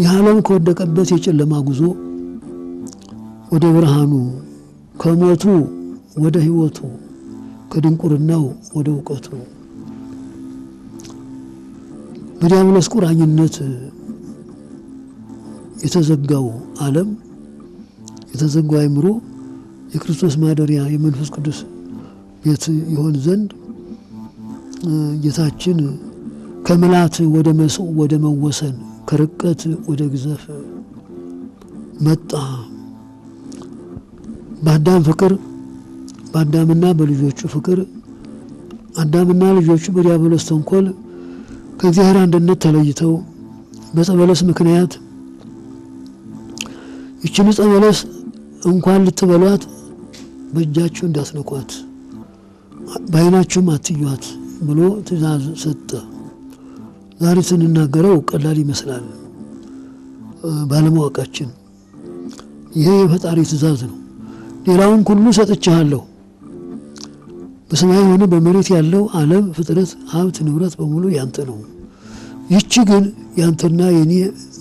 የዓለም ከወደቀበት የጨለማ ጉዞ ወደ ብርሃኑ ከሞቱ ወደ ሕይወቱ ከድንቁርናው ወደ ዕውቀቱ በዲያብሎስ ቁራኝነት የተዘጋው ዓለም የተዘጋው አእምሮ የክርስቶስ ማደሪያ የመንፈስ ቅዱስ ቤት ይሆን ዘንድ ጌታችን ከመላት ወደ መወሰን ከርቀት ወደ ግዘፍ መጣ። በአዳም ፍቅር በአዳምና በልጆቹ ፍቅር አዳምና ልጆቹ በዲያብሎስ ተንኮል ከእግዚአብሔር አንድነት ተለይተው በጸበለስ ምክንያት ይችን ጸበለስ እንኳን ልትበሏት በእጃችሁ እንዳትነኳት በዓይናችሁም አትዩት ብሎ ትእዛዝ ሰጠ። ዛሬ ስንናገረው ቀላል ይመስላል ባለማወቃችን። ይሄ የፈጣሪ ትእዛዝ ነው። ሌላውን ሁሉ ሰጥቻለሁ፣ በሰማይ ሆነ በመሬት ያለው ዓለም ፍጥረት ሀብት ንብረት በሙሉ ያንተ ነው። ይቺ ግን ያንተና የኔ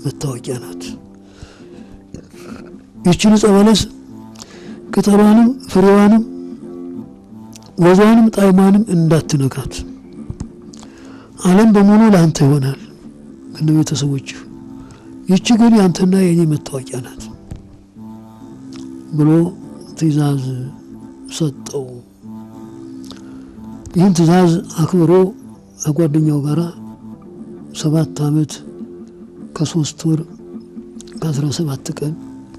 መታወቂያ ናት። ይቺን ዕፀ በለስ ቅጠሏንም ፍሬዋንም ወዟንም ጣዕሟንም እንዳትነካት፣ ዓለም በሙሉ ለአንተ ይሆናል ከነ ቤተሰቦች። ይቺ ግን ያንተና የኔ መታወቂያ ናት ብሎ ትእዛዝ ሰጠው። ይህን ትእዛዝ አክብሮ ከጓደኛው ጋር 7 ዓመት ከ3 ወር ከ17 ቀን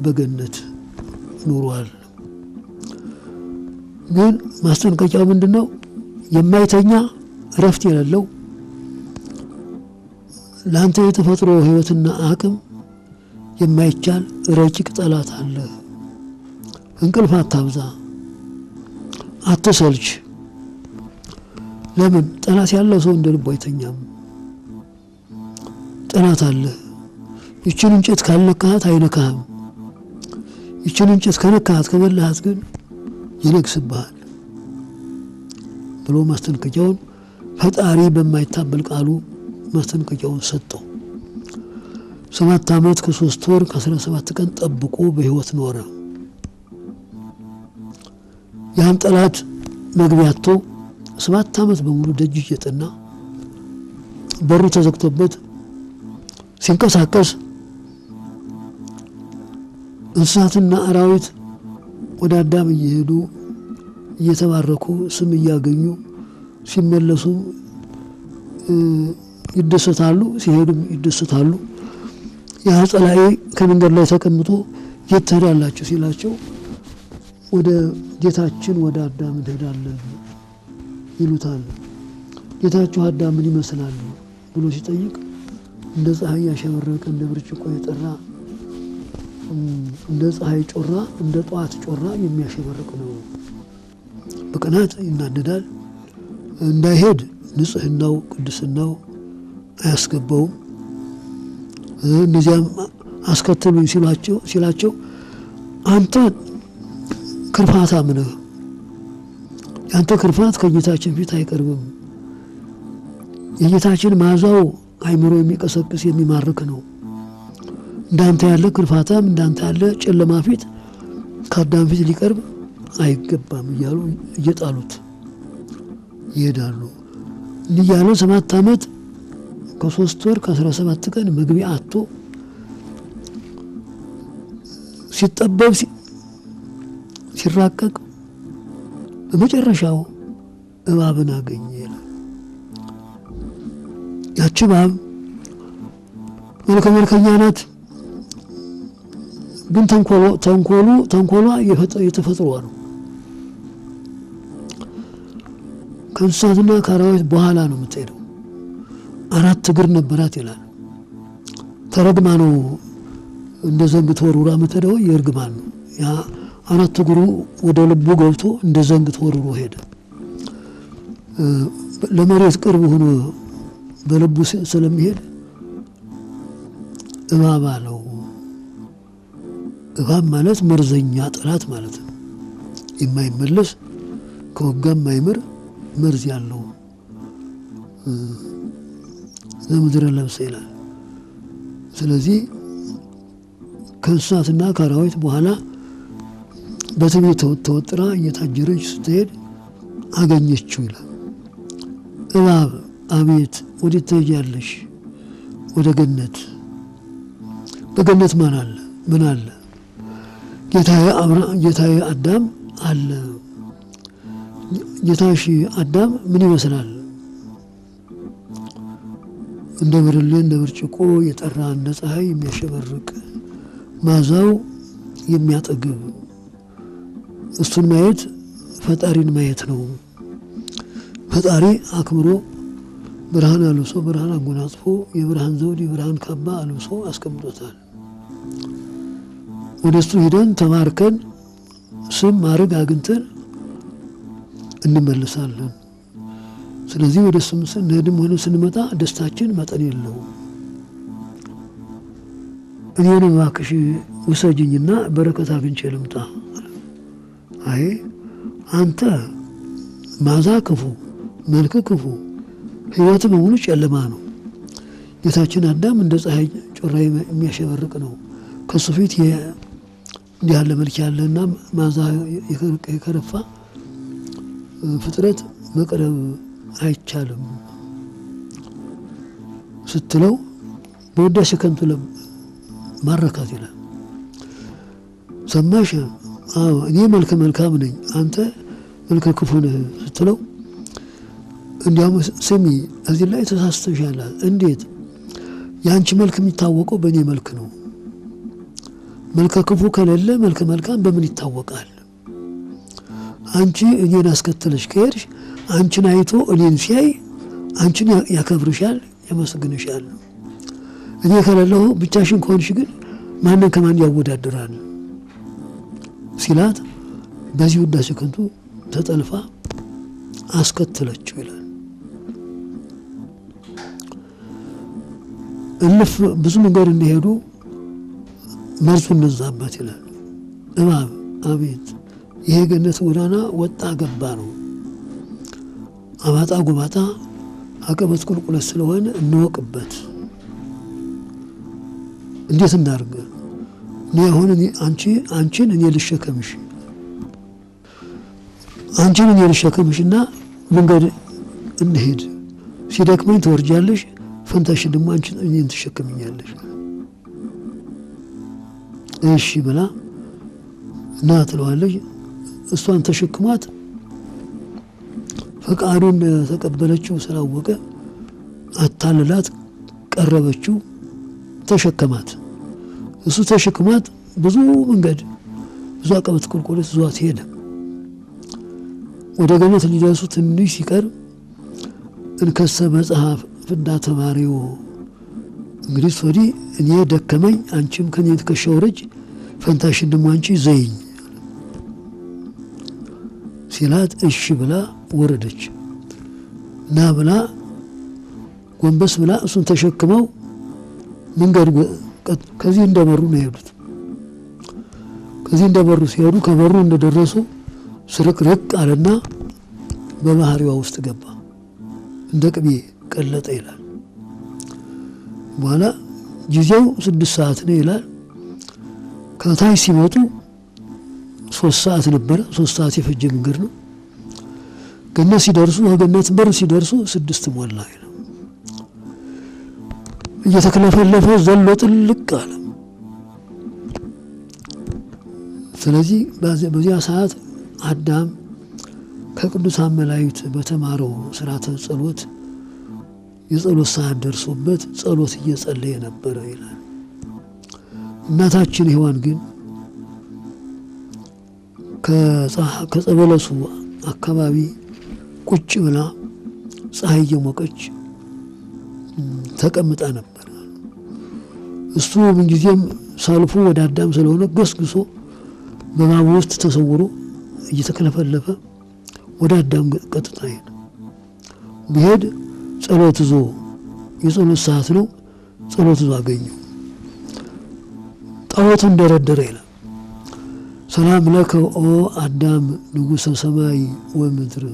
በገነት ኑሯል። ግን ማስጠንቀቂያው ምንድነው? የማይተኛ እረፍት የሌለው ለአንተ የተፈጥሮ ህይወትና አቅም የማይቻል ረቂቅ ጠላት አለ። እንቅልፍ አታብዛ፣ አትሰልች። ለምን? ጠላት ያለው ሰው እንደ ልቡ አይተኛም። ጠላት አለ። ይችን እንጨት ካልነካሃት አይነካህም። ይችን እንጨት ከነካሃት ከበላሃት ግን ይነግስብሃል ብሎ ማስጠንቀቂያውን ፈጣሪ በማይታበል ቃሉ ማስጠንቀቂያውን ሰጠው። 7 ዓመት ከ3 ወር ከ17 ቀን ጠብቆ በህይወት ኖረ። ያን ጠላት መግቢያቶ 7 ዓመት በሙሉ ደጅ እየጠና በሩ ተዘግቶበት ሲንቀሳቀስ እንስሳትና አራዊት ወደ አዳም እየሄዱ እየተባረኩ ስም እያገኙ ሲመለሱ ይደሰታሉ፣ ሲሄዱም ይደሰታሉ። ያ ጸላኢ ከመንገድ ላይ ተቀምጦ የት ትሄዳላችሁ ሲላቸው ወደ ጌታችን ወደ አዳም እንሄዳለን ይሉታል። ጌታችሁ አዳም ምን ይመስላል ብሎ ሲጠይቅ እንደ ፀሐይ ያሸበረቀ እንደ ብርጭቆ የጠራ እንደ ፀሐይ ጮራ እንደ ጧት ጮራ የሚያሸበርቅ ነው። በቅናት ይናደዳል። እንዳይሄድ ንጽህናው ቅድስናው አያስገባውም። እነዚያም አስከትሉኝ ሲላቸው አንተ ክርፋታም ነህ፣ ያንተ ክርፋት ከጌታችን ፊት አይቀርብም። የጌታችን መዓዛው አእምሮ የሚቀሰቅስ የሚማርክ ነው። እንዳንተ ያለ ክርፋታም እንዳንተ ያለ ጨለማ ፊት ከአዳም ፊት ሊቀርብ አይገባም እያሉ እየጣሉት ይሄዳሉ። እያለ 7 ዓመት ከ3 ወር ከ17 ቀን መግቢያ አጥቶ ሲጠበብ ሲራቀቅ በመጨረሻው እባብን አገኘ። ያቺ እባብ መልከኛ ናት፣ ግን ተንኮሏ የተፈጥሮ ነው። ከእንስሳትና ከአራዊት በኋላ ነው የምትሄደው። 4 እግር ነበራት ይላል። ተረግማ ነው እንደ ዘንግ ተወርውራ የምትሄደው። የእርግማን ነው ያ 4 እግሩ ወደ ልቡ ገብቶ እንደ ዘንግ ተወርውሮ ሄደ። ለመሬት ቅርብ ሆኖ በልቡ ስለሚሄድ እባብ አለው። እባብ ማለት መርዘኛ ጠላት ማለት ነው። የማይመለስ ከወጋም ማይምር መርዝ ያለው ዘምድረ ለብሰ ይላል። ስለዚህ ከእንስሳትና ከአራዊት በኋላ በትዕቢት ተወጥራ እየታጀረች ስትሄድ አገኘችው ይላል። እባብ አቤት ወዴት ትሄጃለሽ? ወደ ገነት። በገነት ማን አለ? ምን አለ? ጌታዬ አዳም አለ። ጌታሽ አዳም ምን ይመስላል? እንደ ብርሌ እንደ ብርጭቆ የጠራ እንደ ፀሐይ የሚያሸበርቅ ማዛው የሚያጠግብ እሱን ማየት ፈጣሪን ማየት ነው። ፈጣሪ አክብሮ ብርሃን አልብሶ ብርሃን አጎናጽፎ የብርሃን ዘውድ የብርሃን ካባ አልብሶ አስቀምጦታል። ወደሱ ሄደን ተማርከን ስም ማድረግ አግኝተን እንመለሳለን። ስለዚህ ወደ እሱ ስንሄድም ሆነ ስንመጣ ደስታችን መጠን የለውም። እኔን እባክሽ ውሰጅኝና በረከት አግኝቼ ልምጣ። አይ አንተ ማዛ ክፉ፣ መልክ ክፉ፣ ህይወት በሙሉ ጨለማ ነው። ጌታችን አዳም እንደ ፀሐይ ጮራ የሚያሸበርቅ ነው። ከሱ ፊት እንዲህ ያለ መልክ ያለና ማዛ የከረፋ ፍጥረት መቅረብ አይቻልም ስትለው በውዳሴ ከንቱ ማረካት ይላል። ሰማሽ? አዎ እኔ መልከ መልካም ነኝ፣ አንተ መልከ ክፉ ነህ ስትለው እንዲያውም ስሚ እዚህ ላይ ተሳስተሻል። እንዴት? የአንቺ መልክ የሚታወቀው በእኔ መልክ ነው። መልከ ክፉ ከሌለ መልከ መልካም በምን ይታወቃል? አንቺ እኔን አስከተለሽ ከሄድሽ አንቺን አይቶ እኔን ሲያይ አንቺን ያከብርሻል፣ ያመሰግንሻል። እኔ ከሌለሁ ብቻሽን ከሆንሽ ግን ማንን ከማን ያወዳድራል ሲላት በዚህ ውዳሴ ከንቱ ተጠልፋ አስከተለችው ይላል። እልፍ ብዙ መንገድ እንደሄዱ መርዙን ነዛባት ይላል። እባብ አቤት ይሄ ገነት ጎዳና ወጣ ገባ ነው። አባጣ ጎባጣ አቀበት ቁልቁለት ስለሆነ እንወቅበት። እንዴት እናድርግ? እኔ አሁን አንቺን እኔ ልሸከምሽ፣ አንቺን እኔ ልሸከምሽና መንገድ እንሄድ። ሲደክመኝ ትወርጃለሽ፣ ፈንታሽ ደግሞ አንቺ እኔን ትሸከምኛለሽ። እሺ ብላ እና ትለዋለች። እሷን ተሸክሟት ፈቃዱን ተቀበለችው። ስላወቀ አታልላት ቀረበችው፣ ተሸከማት። እሱ ተሸክሟት ብዙ መንገድ ብዙ አቀበት ቁልቁለት ይዟት ሄደ። ወደ ገነት ሊደርሱ ትንሽ ሲቀር እንከሰ መጽሐፍ ፍዳ ተማሪው እንግዲህ ወዲህ እኔ ደከመኝ፣ አንቺም ከኔ ትከሻ ውረጅ፣ ፈንታሽን ደግሞ አንቺ ዘይኝ ሲላት እሺ ብላ ወረደች። ና ብላ ጎንበስ ብላ እሱን ተሸክመው መንገድ ከዚህ እንደመሩ ነው የሄዱት። ከዚህ እንደመሩ ሲሄዱ ከበሩ እንደደረሱ ስርቅርቅ አለና በባህሪዋ ውስጥ ገባ፣ እንደ ቅቤ ቀለጠ ይላል። በኋላ ጊዜው 6 ሰዓት ነው ይላል። ከታች ሲመጡ 3 ሰዓት ነበረ። 3 ሰዓት የፈጀ መንገድ ነው። ገነት ሲደርሱ ከገነት በር ሲደርሱ 6 ሞላ ይላል። እየተከለፈለፈ ዘሎ ጥልቅ አለ። ስለዚህ በዚያ ሰዓት አዳም ከቅዱሳን መላእክት በተማረው ስርዓተ ጸሎት የጸሎት ሰዓት ደርሶበት ጸሎት እየጸለየ ነበር ይላል። እናታችን ሔዋን ግን ከጸበለሱ አካባቢ ቁጭ ብላ ፀሐይ እየሞቀች ተቀምጣ ነበር። እሱ ምንጊዜም ሰልፉ ወደ አዳም ስለሆነ ገስግሶ በእባቡ ውስጥ ተሰውሮ እየተከለፈለፈ ወደ አዳም ቀጥታ ሄደ። ቢሄድ ጸሎት ይዞ የጸሎት ሰዓት ነው፣ ጸሎት ይዞ አገኘው። ጣዖቱን ደረደረ ይላል። ሰላም ለከ ኦ አዳም ንጉሠ ሰማይ ወምድር፣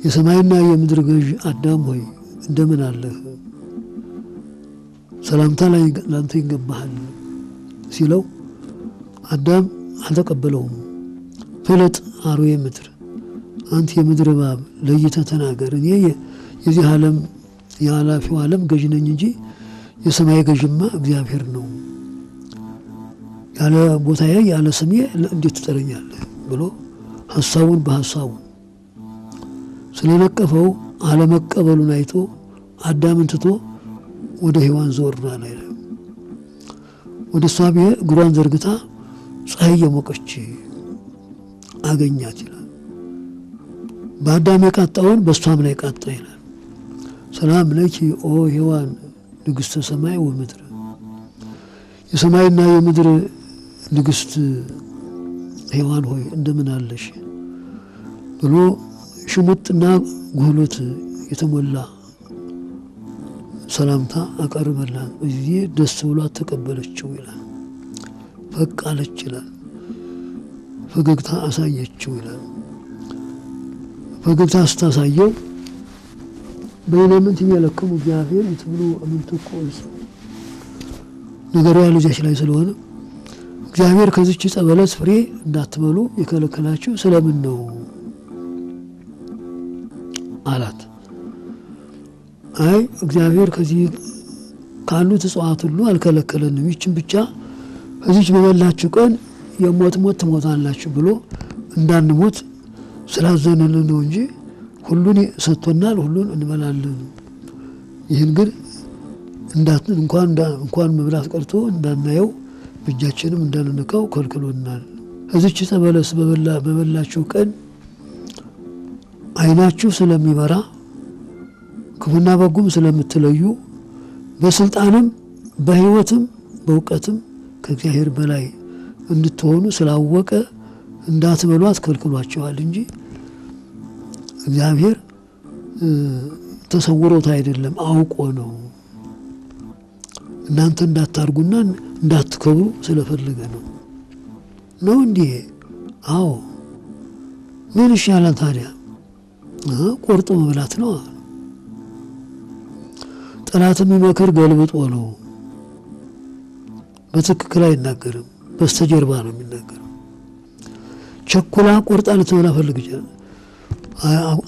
የሰማይና የምድር ገዥ አዳም ሆይ እንደምን አለህ? ሰላምታ ላንተ ይገባሃል ሲለው አዳም አልተቀበለውም። ፍለጥ አርዌ ምድር፣ አንተ የምድር እባብ ለይተህ ተናገር። እኔ የዚህ ዓለም የኃላፊው ዓለም ገዥ ነኝ እንጂ የሰማይ ገዥማ እግዚአብሔር ነው። ያለ ቦታዬ ያለ ስሜ እንዴት ትጠረኛለህ ብሎ ሐሳቡን በሐሳቡ ስለነቀፈው አለመቀበሉን አይቶ አዳምን ትቶ ወደ ሔዋን ዞር አለ። ወደ እሷ ቢሄድ እግሯን ዘርግታ ፀሐይ የሞቀች አገኛት ይላል። በአዳም የቃጣውን በእሷም ላይ ቃጣ ይላል። ሰላም ለኪ ኦ ሔዋን ንግሥተ ሰማይ ወምድር፣ የሰማይና የምድር ንግሥት ሔዋን ሆይ እንደምን አለሽ ብሎ ሽሙጥና ጉህሎት የተሞላ ሰላምታ አቀረበላት። በዚህ ደስ ብሏት ተቀበለችው ይላል። ፈቅ አለች ይላል። ፈገግታ አሳየችው ይላል። ፈገግታ ስታሳየው በእናንተ የሚያለከሙ እግዚአብሔር ይትብሉ አምንተቆ ነገሩ ልጆች ላይ ስለሆነ እግዚአብሔር ከዚች ጸበለስ ፍሬ እንዳትበሉ የከለከላችሁ ስለምን ነው አላት። አይ እግዚአብሔር ከዚህ ካሉት እጽዋት ሁሉ አልከለከለንም፣ ይችን ብቻ ከዚች በበላችሁ ቀን የሞት ሞት ትሞታላችሁ ብሎ እንዳንሞት ስላዘነልን ነው እንጂ ሁሉን ሰጥቶናል፣ ሁሉን እንበላለን። ይህን ግን እንኳን መብላት ቀርቶ እንዳናየው በእጃችንም እንዳንነካው ከልክሎናል። ከዚች ጸበለስ በበላችሁ ቀን ዓይናችሁ ስለሚበራ ክፉና በጎም ስለምትለዩ በስልጣንም በሕይወትም በእውቀትም ከእግዚአብሔር በላይ እንድትሆኑ ስላወቀ እንዳትበሏት ከልክሏቸዋል እንጂ እግዚአብሔር ተሰውሮት አይደለም፣ አውቆ ነው። እናንተ እንዳታርጉና እንዳትከብሩ ስለፈለገ ነው እንዴ? አዎ። ምን ይሻላል ታዲያ? ቆርጦ መብላት ነው። ጠላት የሚመክር ገልብጦ ነው። በትክክል አይናገርም፣ በስተጀርባ ነው የሚናገረው። ቸኩላ ቆርጣ ልትበላ ፈልግቻ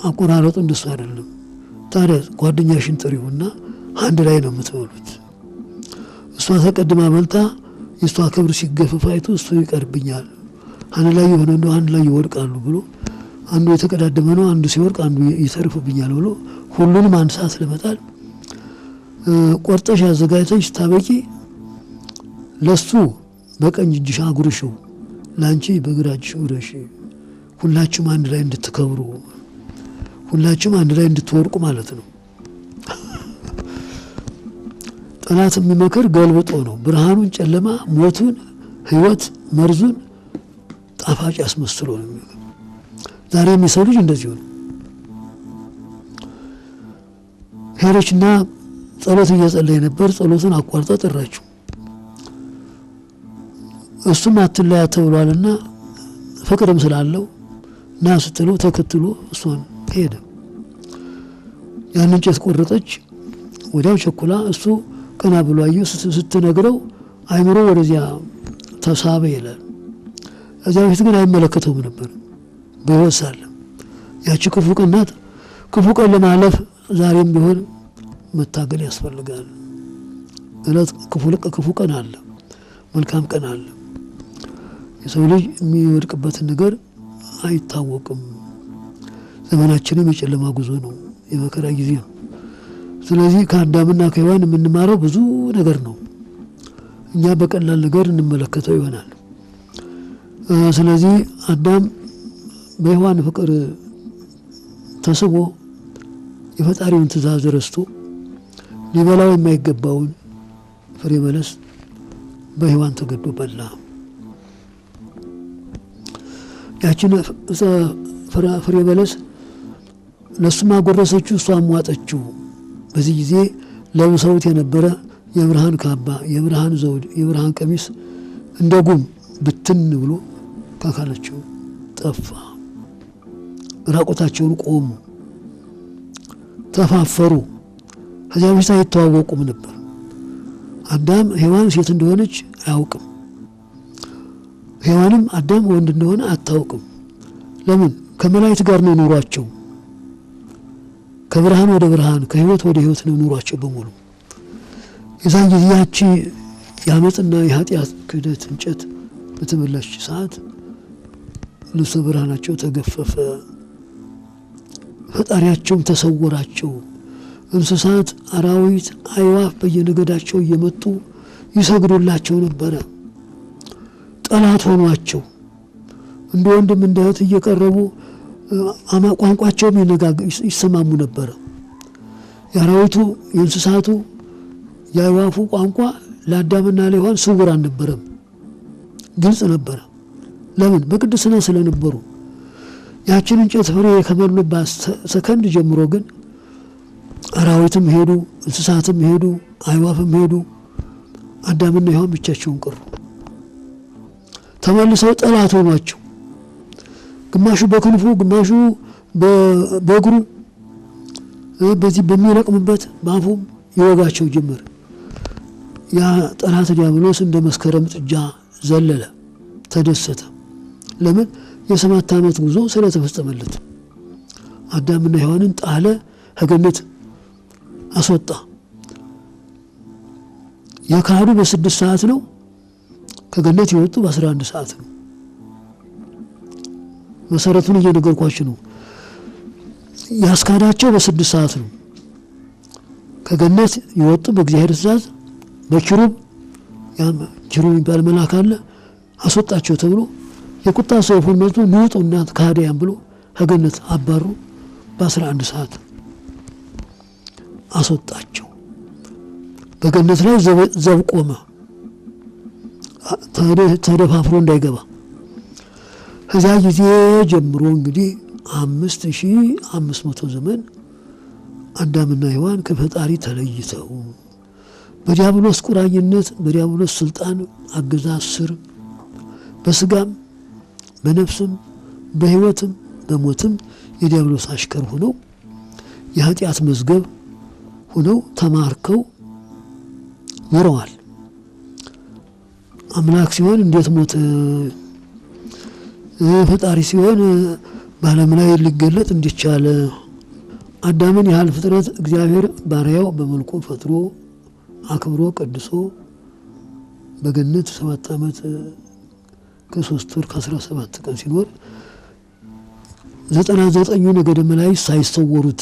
አቆራረጡ እንደሱ አይደለም። ታዲያ ጓደኛሽን ጥሪውና አንድ ላይ ነው የምትበሉት። እሷ ተቀድማ በልታ የእሷ ክብር ሲገፈፍ አይቶ እሱ ይቀርብኛል፣ አንድ ላይ የሆነ እንደው አንድ ላይ ይወድቃሉ ብሎ አንዱ የተቀዳደመ ነው፣ አንዱ ሲወርቅ አንዱ ይተርፍብኛል ብሎ ሁሉንም አንድ ሰዓት ለመጣል ቆርጠሽ አዘጋጅተሽ ታበቂ ለሱ በቀኝ እጅሽ አጉርሽው፣ ላንቺ በግራ እጅሽ ጉረሽ፣ ሁላችሁም አንድ ላይ እንድትከብሩ፣ ሁላችሁም አንድ ላይ እንድትወርቁ ማለት ነው። ጠላት የሚመክር ገልብጦ ነው። ብርሃኑን ጨለማ፣ ሞቱን ሕይወት፣ መርዙን ጣፋጭ አስመስሎ ነው የሚመክር። ዛሬ የሚሰው ልጅ እንደዚህ ነው። ሄሮችና ጸሎት እየጸለየ ነበር። ጸሎቱን አቋርጣ ጠራችው። እሱም አትለያ ተብሏልና ፍቅርም ስላለው ና ስትለው ተከትሎ እሷን ሄደ። ያን እንጨት ቆረጠች። ወዲያው ቸኩላ እሱ ቀና ብሎ አየው። ስትነግረው አይምሮ ወደዚያ ተሳበ ይላል። እዚያ በፊት ግን አይመለከተውም ነበር በሕይወት ሳለ። ያቺ ክፉ ቀን ናት። ክፉ ቀን ለማለፍ ዛሬም ቢሆን መታገል ያስፈልጋል። እለት ክፉ ቀን አለ፣ መልካም ቀን አለ። የሰው ልጅ የሚወድቅበትን ነገር አይታወቅም። ዘመናችንም የጨለማ ጉዞ ነው፣ የመከራ ጊዜ ነው። ስለዚህ ከአዳምና ከሔዋን የምንማረው ብዙ ነገር ነው። እኛ በቀላል ነገር እንመለከተው ይሆናል። ስለዚህ አዳም በሔዋን ፍቅር ተስቦ የፈጣሪውን ትእዛዝ ረስቶ ሊበላው የማይገባውን ፍሬ በለስ በሔዋን ተገዶ በላ። ያችን ፍሬ በለስ ለሱም አጎረሰችው፣ እሷም ዋጠችው። በዚህ ጊዜ ለብሰውት የነበረ የብርሃን ካባ፣ የብርሃን ዘውድ፣ የብርሃን ቀሚስ እንደ ጉም ብትን ብሎ ከአካላቸው ጠፋ። ራቆታቸውን ቆሙ፣ ተፋፈሩ። ከዚያ በፊት አይተዋወቁም ነበር። አዳም ሔዋን ሴት እንደሆነች አያውቅም። ሔዋንም አዳም ወንድ እንደሆነ አታውቅም። ለምን? ከመላእክት ጋር ነው ኑሯቸው። ከብርሃን ወደ ብርሃን፣ ከህይወት ወደ ህይወት ነው ኑሯቸው በሙሉ። የዛን ጊዜ ያቺ የአመፅና የኃጢአት ክህደት እንጨት በተበላች ሰዓት ልብሰ ብርሃናቸው ተገፈፈ፣ ፈጣሪያቸውም ተሰወራቸው። እንስሳት፣ አራዊት፣ አዕዋፍ በየነገዳቸው እየመጡ ይሰግዱላቸው ነበረ። ጠላት ሆኗቸው እንደ ወንድም እንደ እህት እየቀረቡ ቋንቋቸውም ይሰማሙ ነበረ። የአራዊቱ፣ የእንስሳቱ፣ የአዕዋፉ ቋንቋ ለአዳምና ለሔዋን ስውር አልነበረም፣ ግልጽ ነበረ። ለምን? በቅድስና ስለነበሩ። ያችን እንጨት ፍሬ ከበሉባት ሰከንድ ጀምሮ ግን አራዊትም ሄዱ፣ እንስሳትም ሄዱ፣ አዕዋፍም ሄዱ። አዳምና ሔዋን ብቻቸውን ቀሩ። ተመልሰው ጠላት ሆኗቸው፣ ግማሹ በክንፉ ግማሹ በእግሩ በዚህ በሚለቅምበት በአፉም ይወጋቸው ጀመር። ያ ጠላት ዲያብሎስ እንደ መስከረም ጥጃ ዘለለ፣ ተደሰተ። ለምን? የ7 ዓመት ጉዞ ስለተፈጸመለት። አዳምና ሔዋንን ጣለ፣ ከገነት አስወጣ። የካዱ በ6 ሰዓት ነው፣ ከገነት የወጡ በ11 ሰዓት ነው። መሰረቱን እየነገርኳችሁ ነው። ያስካዳቸው በ6 ሰዓት ነው። ከገነት የወጡ በእግዚአብሔር ትእዛዝ በኪሩብ የሚባል መልአክ አለ አስወጣቸው ተብሎ የቁጣ ሰይፉን መጥቶ ንውጡ እናንተ ከሃዲያን ብሎ ከገነት አባሩ። በ11 ሰዓት አስወጣቸው። በገነት ላይ ዘብ ቆመ፣ ተደፋፍሮ እንዳይገባ። ከዚያ ጊዜ ጀምሮ እንግዲህ 5500 ዘመን አዳምና ሔዋን ከፈጣሪ ተለይተው በዲያብሎስ ቁራኝነት፣ በዲያብሎስ ስልጣን አገዛዝ ስር በስጋም በነፍስም በህይወትም በሞትም የዲያብሎስ አሽከር ሆነው የኃጢአት መዝገብ ሆነው ተማርከው ኖረዋል። አምላክ ሲሆን እንዴት ሞተ? ፈጣሪ ሲሆን በዓለም ላይ ሊገለጥ እንዲቻለ? አዳምን ያህል ፍጥረት እግዚአብሔር ባሪያው በመልኩ ፈጥሮ አክብሮ ቀድሶ በገነት 7 ዓመት ከ3 ወር ከ17 ቀን ሲኖር 99 ነገደ መላእክት ሳይሰወሩት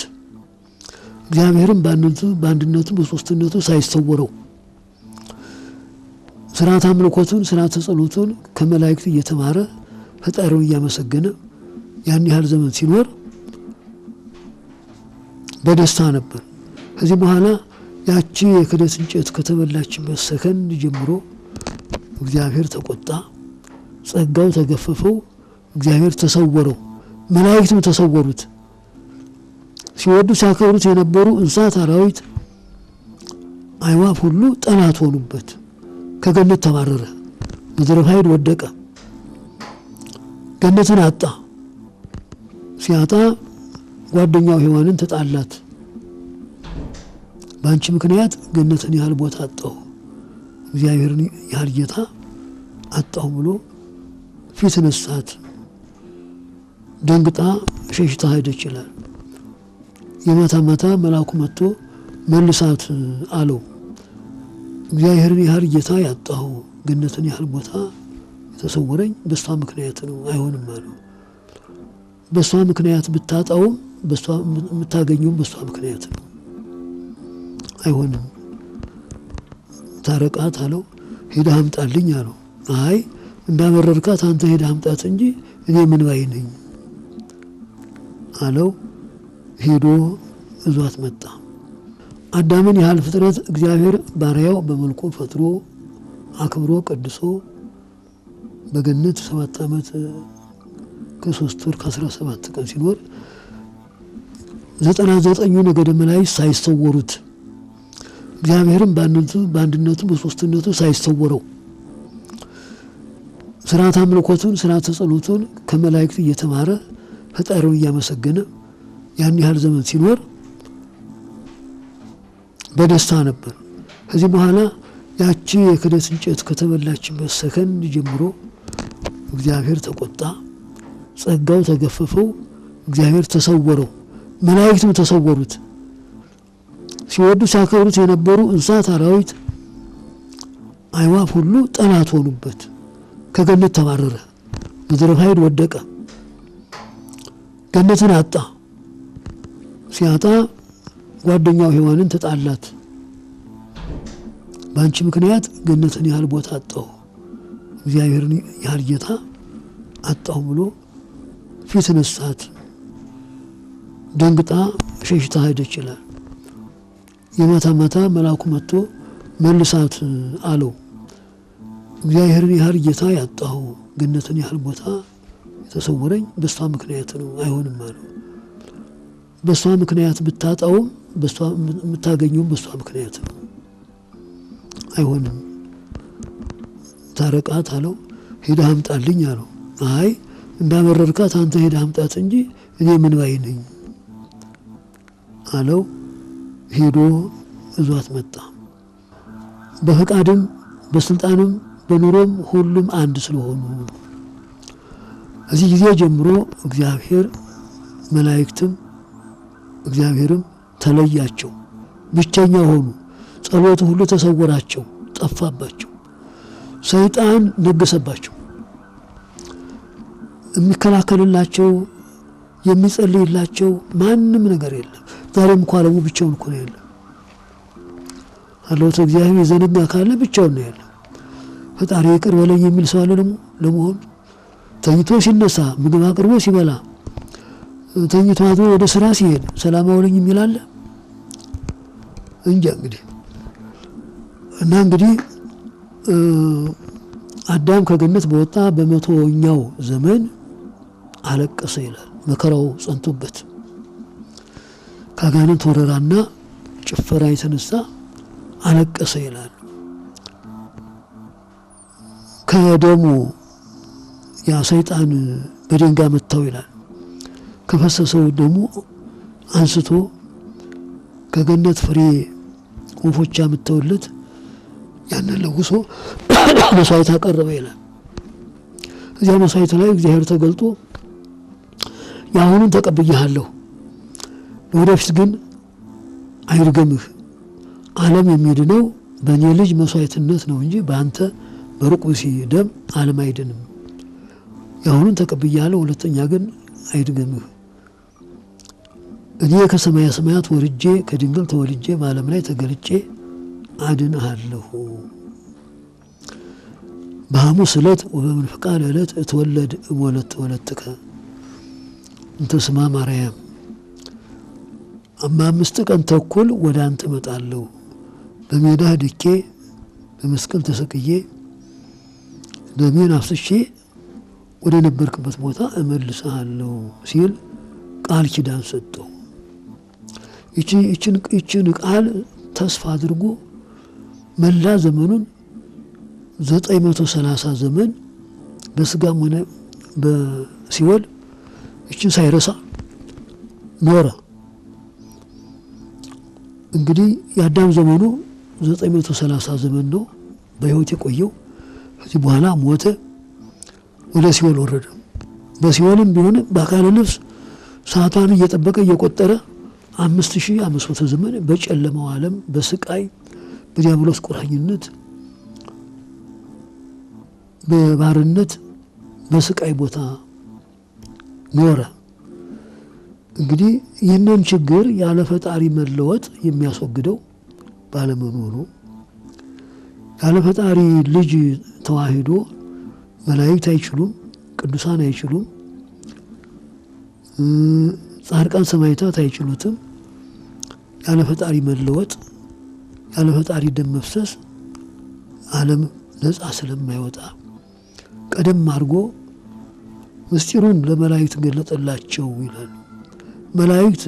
እግዚአብሔርም በአንድነቱ በሶስትነቱ ሳይሰወረው ስርዓተ አምልኮቱን ስርዓተ ጸሎቱን ከመላእክት እየተማረ ፈጣሪውን እያመሰገነ ያን ያህል ዘመን ሲኖር በደስታ ነበር። ከዚህ በኋላ ያቺ የክህደት እንጨት ከተበላችበት ሰከንድ ጀምሮ እግዚአብሔር ተቆጣ፣ ጸጋው ተገፈፈው፣ እግዚአብሔር ተሰወረው፣ መላእክትም ተሰወሩት። ሲወዱ ሲያከብሩት የነበሩ እንስሳት፣ አራዊት፣ አዕዋፍ ሁሉ ጠላት ሆኑበት። ከገነት ተባረረ፣ ምድረ ፋይድ ወደቀ፣ ገነትን አጣ። ሲያጣ ጓደኛው ሔዋንን ተጣላት። በአንቺ ምክንያት ገነትን ያህል ቦታ አጣሁ፣ እግዚአብሔርን ያህል ጌታ አጣሁ ብሎ ፊት ነሳት። ደንግጣ ሸሽታ ሄደች ይላል። የማታ ማታ መልአኩ መጥቶ መልሳት አለው። እግዚአብሔርን ያህል ጌታ ያጣሁ፣ ገነትን ያህል ቦታ የተሰወረኝ በሷ ምክንያት ነው፣ አይሆንም አለው። በሷ ምክንያት ብታጣውም በሷ የምታገኘውም በሷ ምክንያት ነው። አይሆንም ታረቃት አለው። ሄደህ አምጣልኝ አለው። አይ እንዳመረርካት አንተ ሄደህ አምጣት እንጂ እኔ ምን ባይ ነኝ አለው። ሄዶ እዟት መጣ። አዳምን ያህል ፍጥረት እግዚአብሔር ባሪያው በመልኩ ፈጥሮ አክብሮ ቀድሶ በገነት 7 ዓመት ከ3 ወር ከ17 ቀን ሲኖር 99 ነገደ መላእክት ሳይሰወሩት እግዚአብሔርም በአንድነቱ በሶስትነቱ ሳይሰወረው ስርዓተ አምልኮቱን ስርዓተ ጸሎቱን ከመላእክት እየተማረ ፈጣሪውን እያመሰገነ ያን ያህል ዘመን ሲኖር በደስታ ነበር። ከዚህ በኋላ ያቺ የክደት እንጨት ከተበላችበት ሰከንድ ጀምሮ እግዚአብሔር ተቆጣ፣ ጸጋው ተገፈፈው፣ እግዚአብሔር ተሰወረው፣ መላእክትም ተሰወሩት። ሲወዱ ሲያከብሩት የነበሩ እንስሳት፣ አራዊት፣ አዕዋፍ ሁሉ ጠላት ሆኑበት። ከገነት ተባረረ፣ ምድረ ፋይድ ወደቀ፣ ገነትን አጣ። ሲያጣ ጓደኛው ሔዋንን ተጣላት። በአንቺ ምክንያት ገነትን ያህል ቦታ አጣሁ፣ እግዚአብሔርን ያህል ጌታ አጣሁ ብሎ ፊት ነሳት። ደንግጣ ሸሽታ ሄደች ይላል። የማታ ማታ መልአኩ መጥቶ መልሳት አለው። እግዚአብሔርን ያህል ጌታ ያጣሁ፣ ገነትን ያህል ቦታ የተሰወረኝ በሷ ምክንያት ነው፣ አይሆንም አለው። በሷ ምክንያት ብታጣውም በሷ የምታገኘውም በሷ ምክንያት ነው፣ አይሆንም ታረቃት አለው። ሄደህ አምጣልኝ አለው። አይ እንዳመረርካት አንተ ሄደህ አምጣት እንጂ እኔ ምን ባይ ነኝ አለው። ሄዶ እዟት መጣ። በፈቃድም በስልጣንም በኑሮም ሁሉም አንድ ስለሆኑ እዚህ ጊዜ ጀምሮ እግዚአብሔር መላእክትም እግዚአብሔርም ተለያቸው፣ ብቸኛ ሆኑ። ጸሎቱ ሁሉ ተሰወራቸው፣ ጠፋባቸው። ሰይጣን ነገሰባቸው። የሚከላከልላቸው የሚጸልይላቸው ማንም ነገር የለም። ዛሬም እንኳ ዓለሙ ብቻውን እኮ ነው ያለው። አለውት እግዚአብሔር የዘነጋ ካለ ብቻውን ነው ያለው። ፈጣሪ ይቅር በለኝ የሚል ሰው አለ ደግሞ ለመሆኑ? ተኝቶ ሲነሳ ምግብ አቅርቦ ሲበላ ተኝቶ አድሮ ወደ ስራ ሲሄድ ሰላም አውለኝ የሚል አለ እንጂ እንግዲህ እና እንግዲህ አዳም ከገነት በወጣ በ100ኛው ዘመን አለቀሰ ይላል። መከራው ጸንቶበት ከአጋንንት ወረራና ጭፈራ የተነሳ አለቀሰ ይላል። ከደሙ ያ ሰይጣን በድንጋይ መታው ይላል። ከፈሰሰው ደሙ አንስቶ ከገነት ፍሬ ወፎች አምጥተውለት ያንን ለውሶ መስዋዕት አቀረበ ይላል። እዚያ መስዋዕት ላይ እግዚአብሔር ተገልጦ ያሁኑን ተቀብያለሁ፣ ወደፊት ግን አይርገምህ፣ ዓለም የሚድነው በእኔ ልጅ መስዋዕትነት ነው እንጂ በአንተ በሩቅ ብእሲ ደም ዓለም አይድንም። ያሁኑን ተቀብያለሁ፣ ሁለተኛ ግን አይድገምህ። እኔ ከሰማያ ሰማያት ወርጄ ከድንግል ተወልጄ በዓለም ላይ ተገልጬ አድንሃለሁ። በሐሙስ ዕለት ወበመንፈቃ ዕለት እትወለድ እምወለተ ወለትከ እንተ ስማ ማርያም። በ5 ቀን ተኩል ወደ አንተ እመጣለሁ፣ በሜዳህ ድቄ በመስቀል ተሰቅዬ ደሜን አፍስሼ ወደ ነበርክበት ቦታ እመልስሃለሁ ሲል ቃል ኪዳን ሰጠው። ይችን ቃል ተስፋ አድርጎ መላ ዘመኑን 930 ዘመን በስጋም ሆነ በሲኦል ይችን ሳይረሳ ኖረ። እንግዲህ የአዳም ዘመኑ 930 ዘመን ነው በሕይወት የቆየው። ከዚህ በኋላ ሞተ፣ ወደ ሲኦል ወረደ። በሲኦልም ቢሆን በአካለ ነፍስ ሰዓቷን እየጠበቀ እየቆጠረ 5500 ዘመን በጨለማው ዓለም በስቃይ በዲያብሎስ ቁራኝነት በባርነት በስቃይ ቦታ ኖረ። እንግዲህ ይህንን ችግር ያለ ፈጣሪ መለወጥ የሚያስወግደው ባለመኖሩ ያለ ፈጣሪ ልጅ ተዋህዶ መላእክት አይችሉም፣ ቅዱሳን አይችሉም፣ ጻድቃን ሰማዕታት አይችሉትም። ያለ ፈጣሪ መለወጥ፣ ያለ ፈጣሪ ደም መፍሰስ ዓለም ነፃ ስለማይወጣ ቀደም አድርጎ ምስጢሩን ለመላእክት ገለጠላቸው ይላል። መላእክት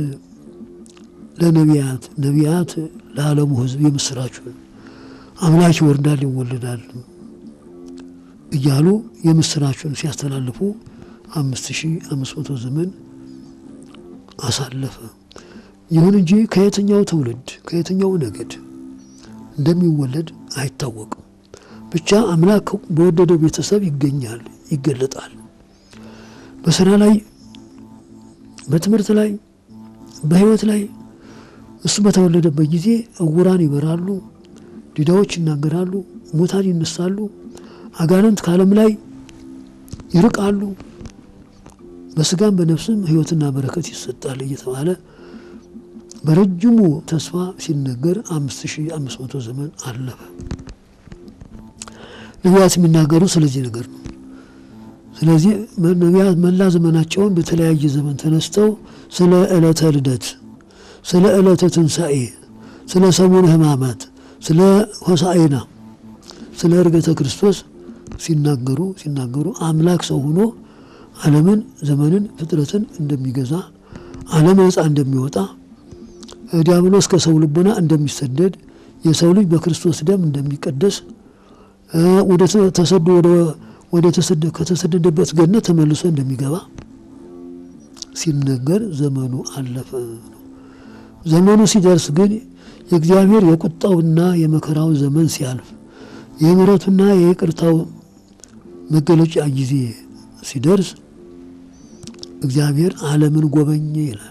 ለነቢያት፣ ነቢያት ለዓለሙ ሕዝብ የምስራች አምላክ ይወርዳል ይወለዳል እያሉ የምስራቹን ሲያስተላልፉ 5500 ዘመን አሳለፈ። ይሁን እንጂ ከየትኛው ትውልድ ከየትኛው ነገድ እንደሚወለድ አይታወቅም። ብቻ አምላክ በወደደው ቤተሰብ ይገኛል፣ ይገለጣል። በስራ ላይ፣ በትምህርት ላይ፣ በህይወት ላይ እሱ በተወለደበት ጊዜ እውራን ይበራሉ፣ ዲዳዎች ይናገራሉ፣ ሙታን ይነሳሉ፣ አጋንንት ከዓለም ላይ ይርቃሉ፣ በስጋም በነፍስም ህይወትና በረከት ይሰጣል እየተባለ በረጅሙ ተስፋ ሲነገር 5500 ዘመን አለፈ። ነቢያት የሚናገሩ ስለዚህ ነገር ነው። ስለዚህ ነቢያት መላ ዘመናቸውን በተለያየ ዘመን ተነስተው ስለ ዕለተ ልደት፣ ስለ ዕለተ ትንሣኤ፣ ስለ ሰሙነ ሕማማት፣ ስለ ሆሳዕና፣ ስለ ዕርገተ ክርስቶስ ሲናገሩ አምላክ ሰው ሆኖ ዓለምን፣ ዘመንን፣ ፍጥረትን እንደሚገዛ፣ ዓለም ነፃ እንደሚወጣ፣ ዲያብሎስ ከሰው ልቦና እንደሚሰደድ፣ የሰው ልጅ በክርስቶስ ደም እንደሚቀደስ፣ ከተሰደደበት ገነት ተመልሶ እንደሚገባ ሲነገር ዘመኑ አለፈ። ዘመኑ ሲደርስ ግን የእግዚአብሔር የቁጣውና የመከራው ዘመን ሲያልፍ የምሕረቱና የይቅርታው መገለጫ ጊዜ ሲደርስ እግዚአብሔር ዓለምን ጎበኘ ይላል።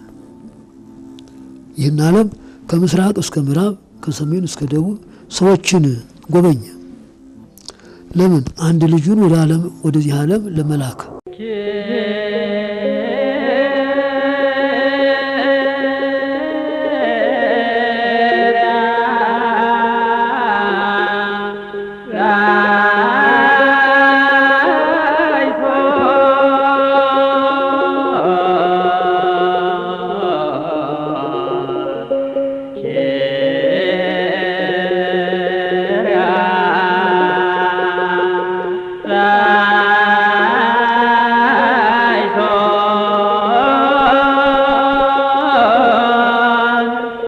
ይህን ዓለም ከምስራቅ እስከ ምዕራብ ከሰሜን እስከ ደቡብ ሰዎችን ጎበኘ። ለምን? አንድ ልጁን ወደዚህ ዓለም ለመላክ። Yeah.